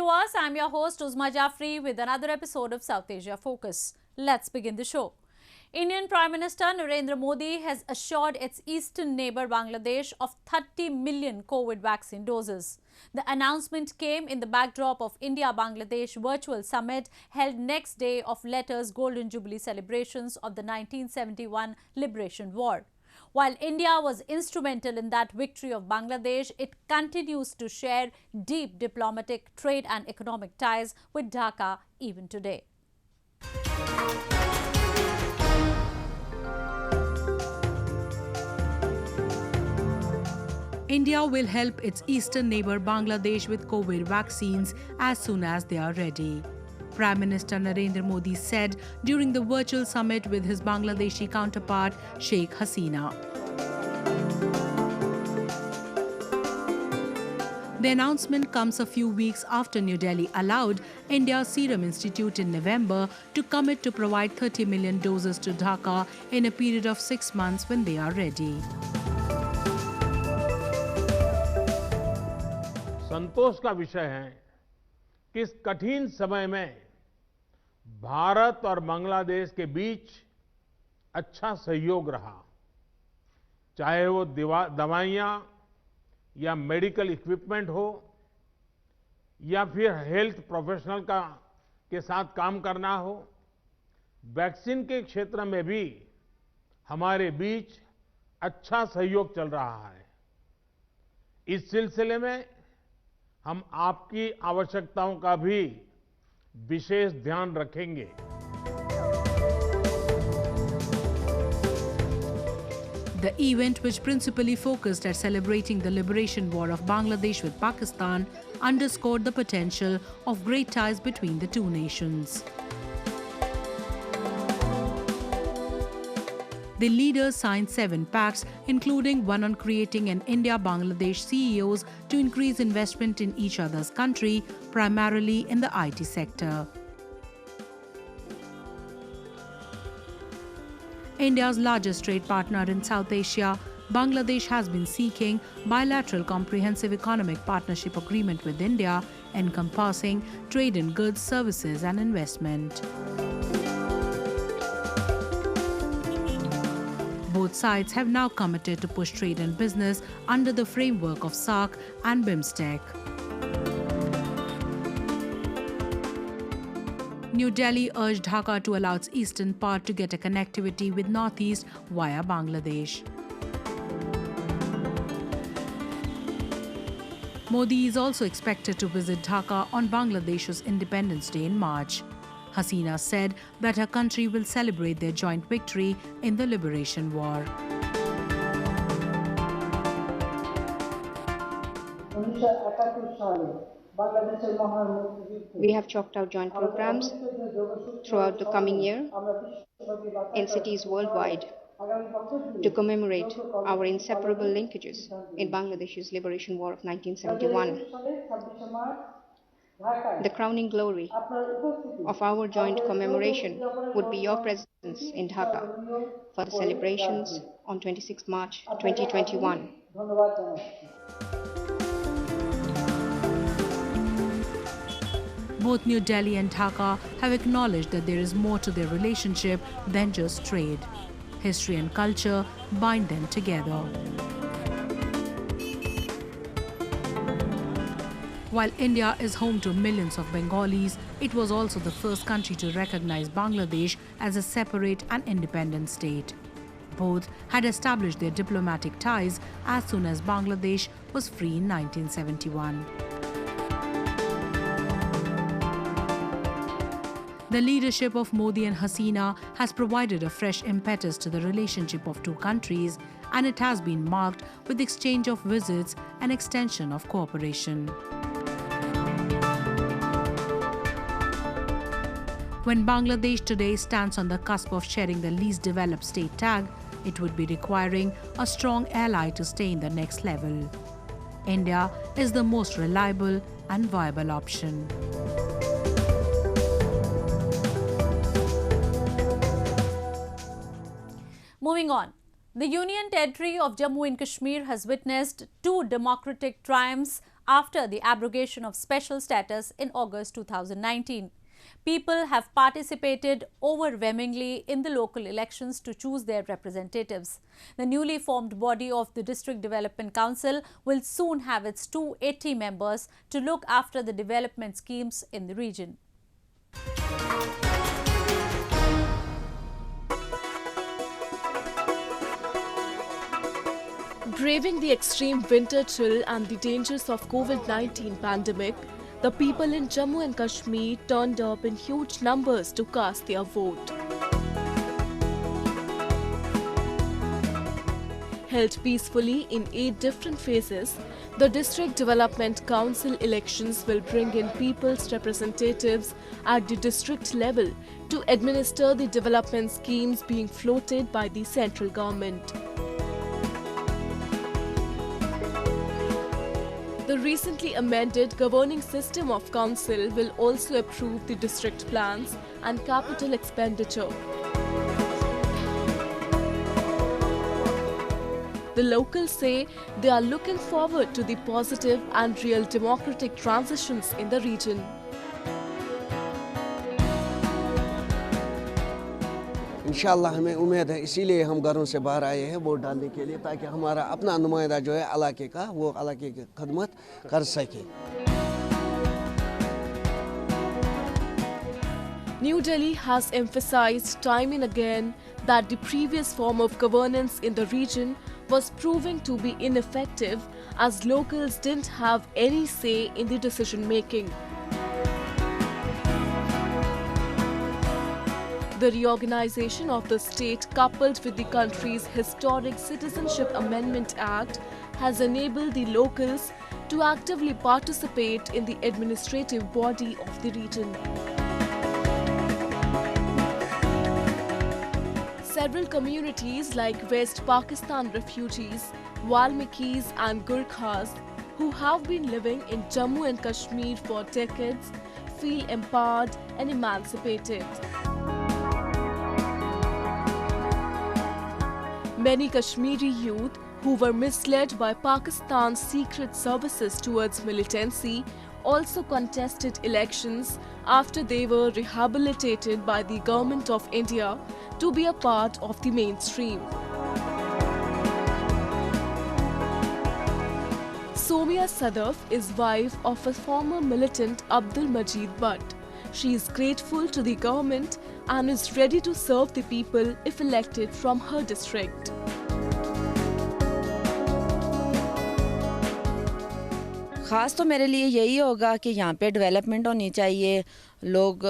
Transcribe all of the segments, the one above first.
viewers, I'm your host Uzma Jafri with another episode of South Asia Focus. Let's begin the show. Indian Prime Minister Narendra Modi has assured its eastern neighbour Bangladesh of 30 million COVID vaccine doses. The announcement came in the backdrop of India-Bangladesh virtual summit held next day of Letters Golden Jubilee celebrations of the 1971 Liberation War. While India was instrumental in that victory of Bangladesh, it continues to share deep diplomatic, trade and economic ties with Dhaka even today. India will help its eastern neighbour Bangladesh with COVID vaccines as soon as they are ready. Prime Minister Narendra Modi said during the virtual summit with his Bangladeshi counterpart Sheikh Hasina. The announcement comes a few weeks after New Delhi allowed India's Serum Institute in November to commit to provide 30 million doses to Dhaka in a period of 6 months when they are ready. संतोष का विषय है कि इस कठिन समय में भारत और बांग्लादेश के बीच अच्छा सहयोग रहा, चाहे वो दवाइयां या मेडिकल इक्विपमेंट हो या फिर हेल्थ प्रोफेशनल के साथ काम करना हो। वैक्सीन के क्षेत्र में भी हमारे बीच अच्छा सहयोग चल रहा है। इस सिलसिले में हम आपकी आवश्यकताओं का भी विशेष ध्यान रखेंगे। The event, which principally focused at celebrating the liberation war of Bangladesh with Pakistan, underscored the potential of great ties between the two nations. The leaders signed 7 pacts, including one on creating an India-Bangladesh CEOs to increase investment in each other's country, primarily in the IT sector. India's largest trade partner in South Asia, Bangladesh has been seeking bilateral comprehensive economic partnership agreement with India, encompassing trade in goods, services and investment. Both sides have now committed to push trade and business under the framework of SAARC and BIMSTEC. New Delhi urged Dhaka to allow its eastern part to get a connectivity with northeast via Bangladesh. Modi is also expected to visit Dhaka on Bangladesh's Independence Day in March. Hasina said that her country will celebrate their joint victory in the Liberation War. We have chalked out joint programs throughout the coming year in cities worldwide to commemorate our inseparable linkages in Bangladesh's Liberation War of 1971. The crowning glory of our joint commemoration would be your presence in Dhaka for the celebrations on 26 March 2021. Both New Delhi and Dhaka have acknowledged that there is more to their relationship than just trade. History and culture bind them together. While India is home to millions of Bengalis, it was also the first country to recognize Bangladesh as a separate and independent state. Both had established their diplomatic ties as soon as Bangladesh was free in 1971. The leadership of Modi and Hasina has provided a fresh impetus to the relationship of two countries, and it has been marked with exchange of visits and extension of cooperation. When Bangladesh today stands on the cusp of sharing the least developed state tag, it would be requiring a strong ally to stay in the next level. India is the most reliable and viable option. Moving on, the Union Territory of Jammu and Kashmir has witnessed 2 democratic triumphs after the abrogation of special status in August 2019. People have participated overwhelmingly in the local elections to choose their representatives. The newly formed body of the District Development Council will soon have its 280 members to look after the development schemes in the region. Braving the extreme winter chill and the dangers of COVID-19 pandemic, the people in Jammu and Kashmir turned up in huge numbers to cast their vote. Held peacefully in 8 different phases, the District Development Council elections will bring in people's representatives at the district level to administer the development schemes being floated by the central government. The recently amended governing system of council will also approve the district plans and capital expenditure. The locals say they are looking forward to the positive and real democratic transitions in the region. इंशाल्लाह हमें उम्मीद है, इसीलिए हम घरों से बाहर आए हैं वोट डालने के लिए, ताकि हमारा अपना नुमाइंदा जो है इलाके का, वो इलाके की खदमत कर सके। New Delhi has emphasized time and again that the previous form of governance in the region was proving to be ineffective, as locals didn't have any say in the decision making. The reorganization of the state, coupled with the country's historic Citizenship Amendment Act, has enabled the locals to actively participate in the administrative body of the region. Several communities like West Pakistan refugees, Valmikis and Gurkhas, who have been living in Jammu and Kashmir for decades, feel empowered and emancipated. Many Kashmiri youth who were misled by Pakistan's secret services towards militancy also contested elections after they were rehabilitated by the Government of India to be a part of the mainstream. Somia Sadaf is wife of a former militant Abdul Majid Butt. She is grateful to the government and is ready to serve the people if elected from her district. ख़ास तो मेरे लिए यही होगा कि यहाँ पे development होनी चाहिए। लोग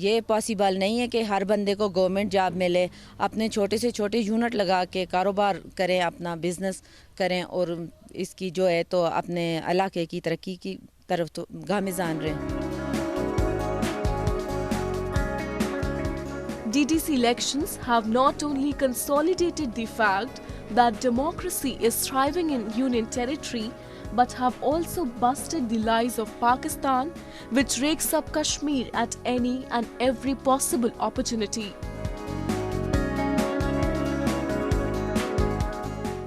ये पॉसिबल नहीं है कि हर बंदे को गवर्नमेंट जॉब मिले। अपने छोटे से छोटे यूनिट लगा के कारोबार करें, अपना बिजनेस करें और इसकी जो है तो अपने इलाके की तरक्की की तरफ तो गामिज़ान रहें। DDC elections have not only consolidated the fact that democracy is thriving in Union territory, but have also busted the lies of Pakistan, which rakes up Kashmir at any and every possible opportunity.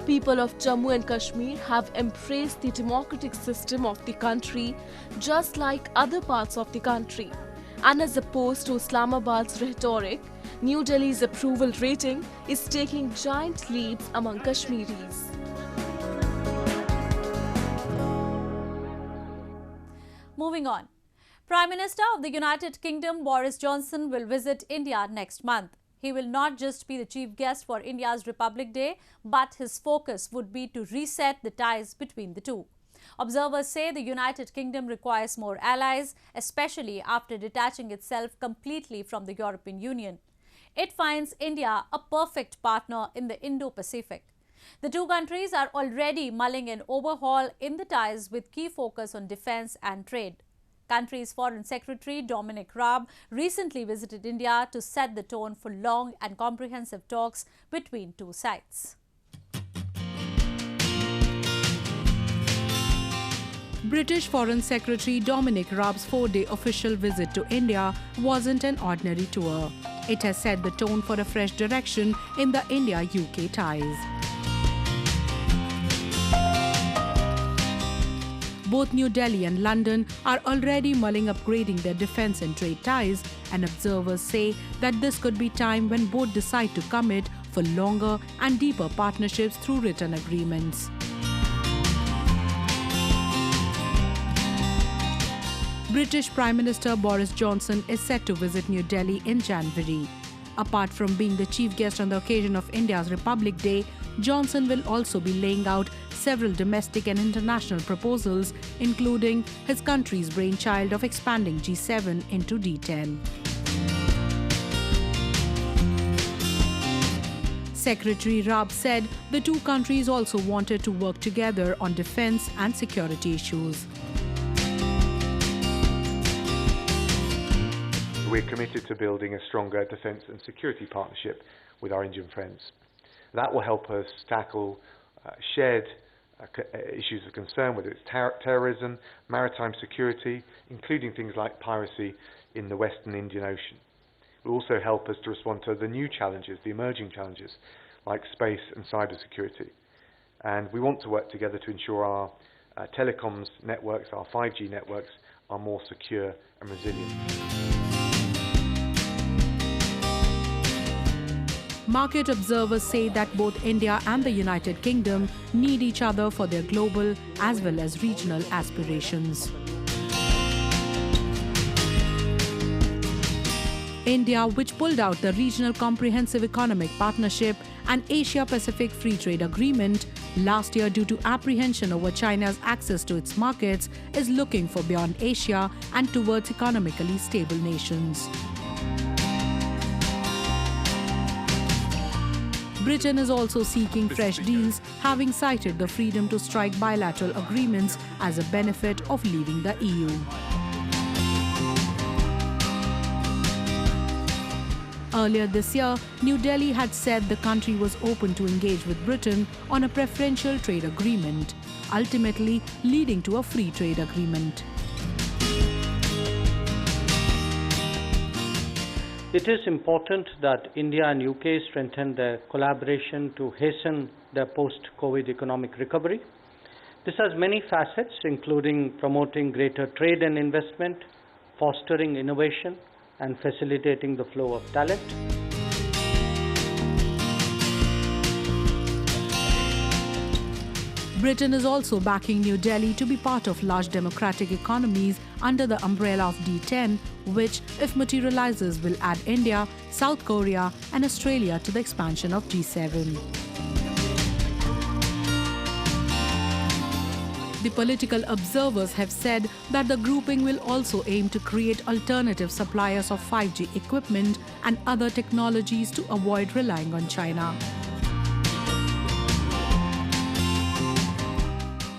People of Jammu and Kashmir have embraced the democratic system of the country just like other parts of the country. And as opposed to Islamabad's rhetoric, New Delhi's approval rating is taking giant leaps among Kashmiris. Moving on. Prime Minister of the United Kingdom Boris Johnson will visit India next month. He will not just be the chief guest for India's Republic Day, but his focus would be to reset the ties between the two. Observers say the United Kingdom requires more allies, especially after detaching itself completely from the European Union. It finds India a perfect partner in the Indo-Pacific. The two countries are already mulling an overhaul in the ties with key focus on defence and trade. Country's Foreign Secretary Dominic Raab recently visited India to set the tone for long and comprehensive talks between two sides. British Foreign Secretary Dominic Raab's 4-day official visit to India wasn't an ordinary tour. It has set the tone for a fresh direction in the India-UK ties. both New Delhi and London are already mulling upgrading their defense and trade ties, and observers say that this could be time when both decide to commit for longer and deeper partnerships through written agreements. British Prime Minister Boris Johnson is set to visit New Delhi in January. Apart from being the chief guest on the occasion of India's Republic Day, Johnson will also be laying out several domestic and international proposals, including his country's brainchild of expanding G7 into D10. Secretary Raab said the two countries also wanted to work together on defense and security issues. We're committed to building a stronger defence and security partnership with our Indian friends. That will help us tackle shared issues of concern, whether it's terrorism, maritime security, including things like piracy in the Western Indian Ocean. It will also help us to respond to the new challenges, the emerging challenges, like space and cyber security. And we want to work together to ensure our telecoms networks, our 5G networks, are more secure and resilient. Market observers say that both India and the United Kingdom need each other for their global as well as regional aspirations. India, which pulled out the Regional Comprehensive Economic Partnership and Asia-Pacific Free Trade Agreement last year due to apprehension over China's access to its markets, is looking for beyond Asia and towards economically stable nations. Britain is also seeking fresh deals, having cited the freedom to strike bilateral agreements as a benefit of leaving the EU. Earlier this year, New Delhi had said the country was open to engage with Britain on a preferential trade agreement, ultimately leading to a free trade agreement. It is important that India and UK strengthen their collaboration to hasten their post-COVID economic recovery. This has many facets, including promoting greater trade and investment, fostering innovation, and facilitating the flow of talent. Britain is also backing New Delhi to be part of large democratic economies under the umbrella of D10, which, if materializes, will add India, South Korea and Australia to the expansion of G7. The political observers have said that the grouping will also aim to create alternative suppliers of 5G equipment and other technologies to avoid relying on China.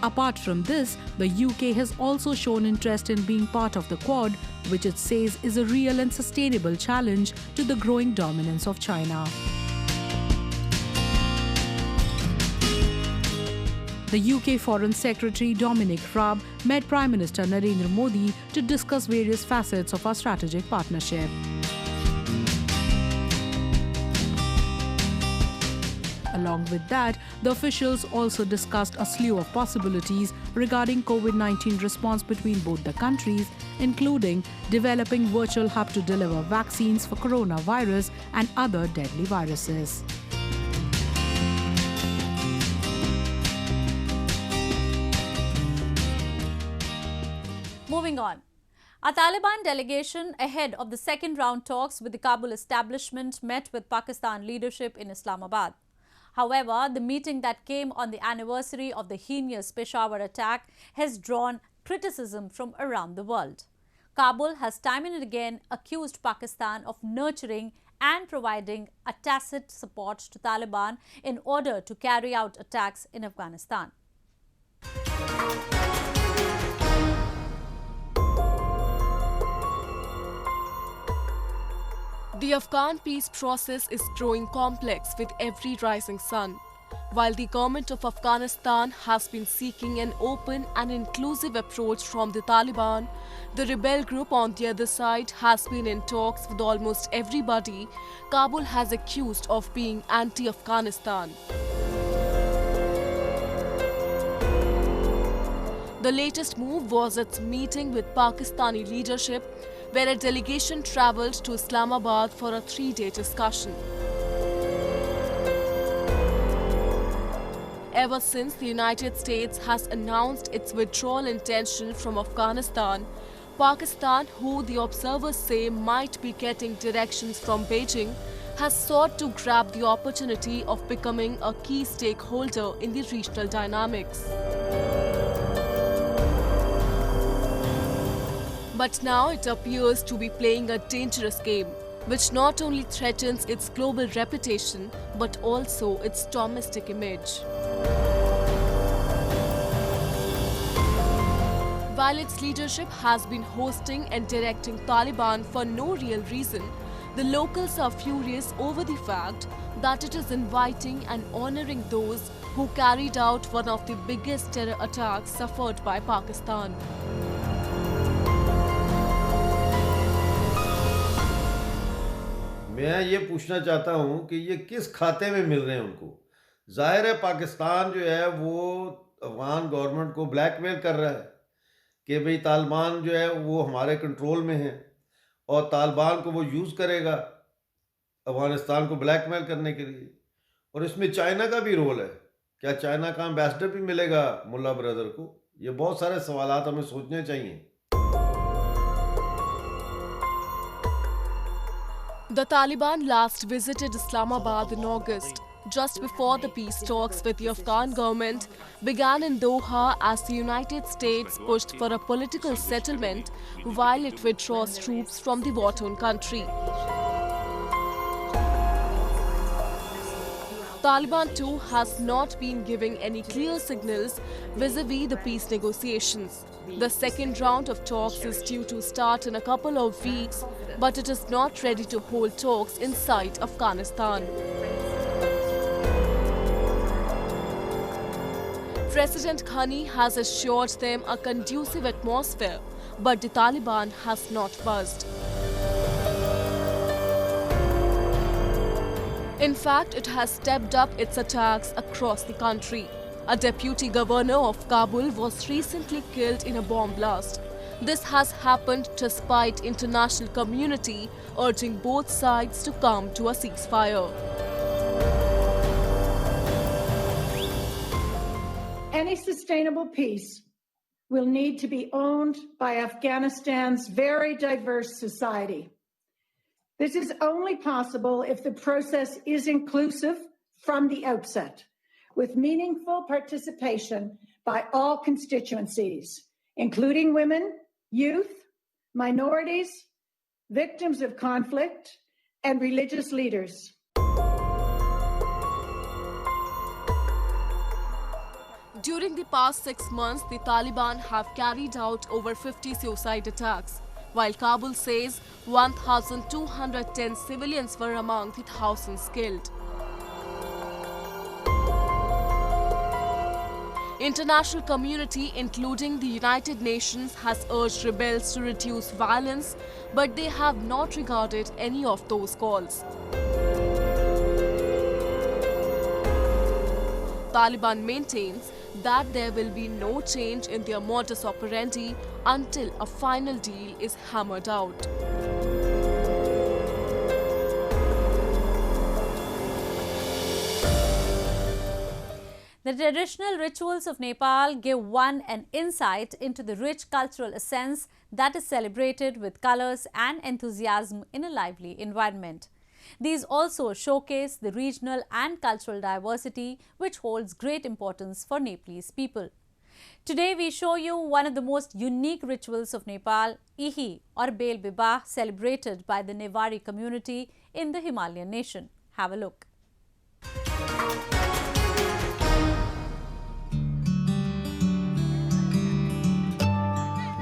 Apart from this, the UK has also shown interest in being part of the Quad, which it says is a real and sustainable challenge to the growing dominance of China. The UK Foreign Secretary Dominic Raab met Prime Minister Narendra Modi to discuss various facets of our strategic partnership. Along with that, the officials also discussed a slew of possibilities regarding COVID-19 response between both the countries, including developing virtual hub to deliver vaccines for coronavirus and other deadly viruses. Moving on. A Taliban delegation ahead of the second round talks with the Kabul establishment met with Pakistan leadership in Islamabad. However, the meeting that came on the anniversary of the heinous Peshawar attack has drawn criticism from around the world. Kabul has time and again accused Pakistan of nurturing and providing a tacit support to Taliban in order to carry out attacks in Afghanistan. The Afghan peace process is growing complex with every rising sun. While the government of Afghanistan has been seeking an open and inclusive approach from the Taliban, the rebel group on the other side has been in talks with almost everybody Kabul has accused of being anti-Afghanistan. The latest move was its meeting with Pakistani leadership, where a delegation travelled to Islamabad for a 3-day discussion. Ever since the United States has announced its withdrawal intention from Afghanistan, Pakistan, who the observers say might be getting directions from Beijing, has sought to grab the opportunity of becoming a key stakeholder in the regional dynamics. But now it appears to be playing a dangerous game, which not only threatens its global reputation, but also its domestic image. While its leadership has been hosting and directing Taliban for no real reason, the locals are furious over the fact that it is inviting and honoring those who carried out one of the biggest terror attacks suffered by Pakistan. मैं ये पूछना चाहता हूँ कि ये किस खाते में मिल रहे हैं उनको। जाहिर है पाकिस्तान जो है वो अफगान गवर्नमेंट को ब्लैकमेल कर रहा है कि भाई तालिबान जो है वो हमारे कंट्रोल में है और तालिबान को वो यूज़ करेगा अफगानिस्तान को ब्लैकमेल करने के लिए। और इसमें चाइना का भी रोल है। क्या चाइना का एम्बेसडर भी मिलेगा मुल्ला ब्रदर को? ये बहुत सारे सवालात हमें सोचने चाहिए। The Taliban last visited Islamabad in August, just before the peace talks with the Afghan government began in Doha as the United States pushed for a political settlement while it withdraws troops from the war-torn country. Taliban too has not been giving any clear signals vis-a-vis the peace negotiations. The second round of talks is due to start in a couple of weeks, but it is not ready to hold talks inside Afghanistan. President Ghani has assured them a conducive atmosphere, but the Taliban has not buzzed. In fact, it has stepped up its attacks across the country. A deputy governor of Kabul was recently killed in a bomb blast. This has happened despite international community urging both sides to come to a ceasefire. Any sustainable peace will need to be owned by Afghanistan's very diverse society. This is only possible if the process is inclusive from the outset, with meaningful participation by all constituencies, including women, youth, minorities, victims of conflict, and religious leaders. During the past 6 months, the Taliban have carried out over 50 suicide attacks, while Kabul says 1,210 civilians were among the thousands killed. International community, including the United Nations, has urged rebels to reduce violence, but they have not regarded any of those calls. Taliban maintains that there will be no change in their modus operandi until a final deal is hammered out. The traditional rituals of Nepal give one an insight into the rich cultural essence that is celebrated with colors and enthusiasm in a lively environment. These also showcase the regional and cultural diversity which holds great importance for Nepalese people. Today we show you one of the most unique rituals of Nepal, Ihi or Bel Bibah, celebrated by the Newari community in the Himalayan nation. Have a look.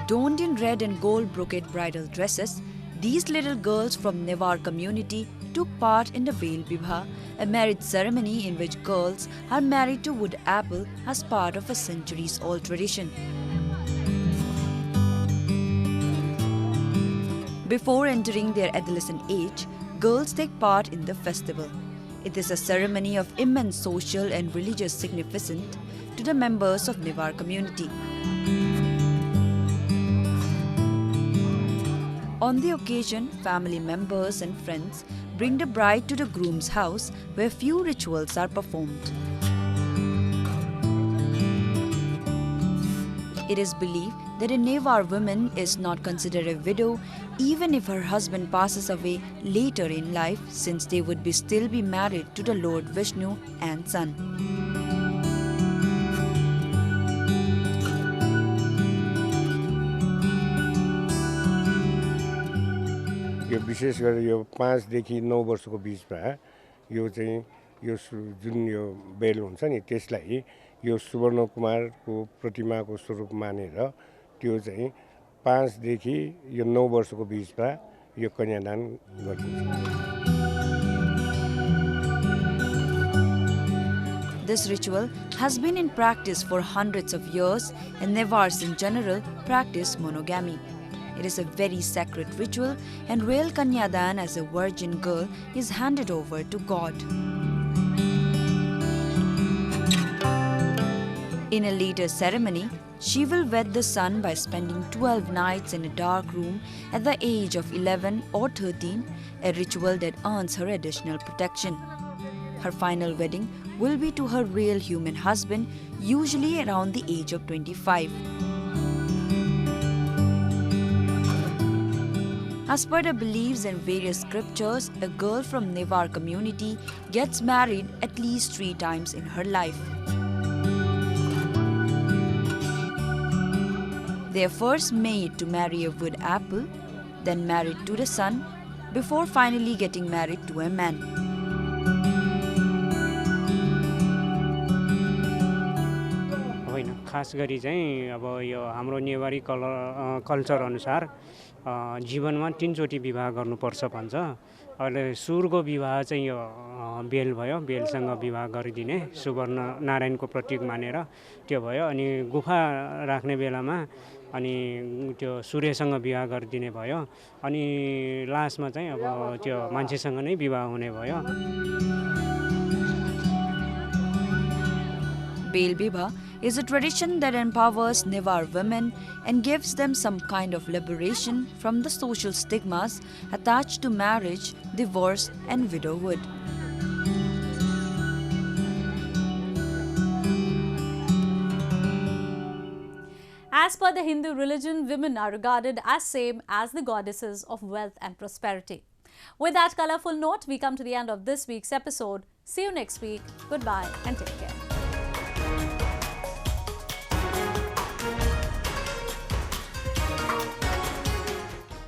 Donned in red and gold brocade bridal dresses, these little girls from Newar community took part in the Bel Bibah, a marriage ceremony in which girls are married to wood apple as part of a centuries-old tradition. Before entering their adolescent age, girls take part in the festival. It is a ceremony of immense social and religious significance to the members of Newar community. On the occasion, family members and friends bring the bride to the groom's house where few rituals are performed. It is believed that a Newar woman is not considered a widow even if her husband passes away later in life, since they would still be married to the Lord Vishnu and son. यो विशेष गरेर यो 5 देखि 9 वर्षको बीचमा यो चाहिँ यो जुन यो bell हुन्छ नि त्यसलाई यो सुवर्ण कुमारको प्रतिमाको स्वरूप मानेर त्यो चाहिँ 5 देखि यो 9 वर्षको बीचमा यो कन्यादान गरिन्छ। This ritual has been in practice for hundreds of years, and Newars in general practice monogamy. It is a very sacred ritual, and real Kanyadan as a virgin girl is handed over to God. In a later ceremony, she will wed the son by spending 12 nights in a dark room at the age of 11 or 13, a ritual that earns her additional protection. Her final wedding will be to her real human husband, usually around the age of 25. As per the beliefs and various scriptures, a girl from Newar community gets married at least 3 times in her life. They are first made to marry a wood apple, then married to the sun, before finally getting married to a man. खास गरी चाहिँ अब यो हाम्रो Newari culture अनुसार जीवनमा 3 चोटी विवाह गर्नुपर्छ भन्छ। अहिले सुरुको विवाह चाहिँ यो बेल भयो, बेलसँग विवाह गरिदिने सुवर्ण नारायणको प्रतीक मानेर त्यो भयो। अनि गुफा राख्ने बेलामा अनि त्यो सूर्यसँग विवाह गरिदिने भयो। अनि लास्टमा चाहिँ अब त्यो मान्छेसँग नै विवाह हुने भयो। Bel Bibha is a tradition that empowers Newar women and gives them some kind of liberation from the social stigmas attached to marriage, divorce and widowhood. As per the Hindu religion, women are regarded as same as the goddesses of wealth and prosperity. With that colourful note, we come to the end of this week's episode. See you next week. Goodbye and take care.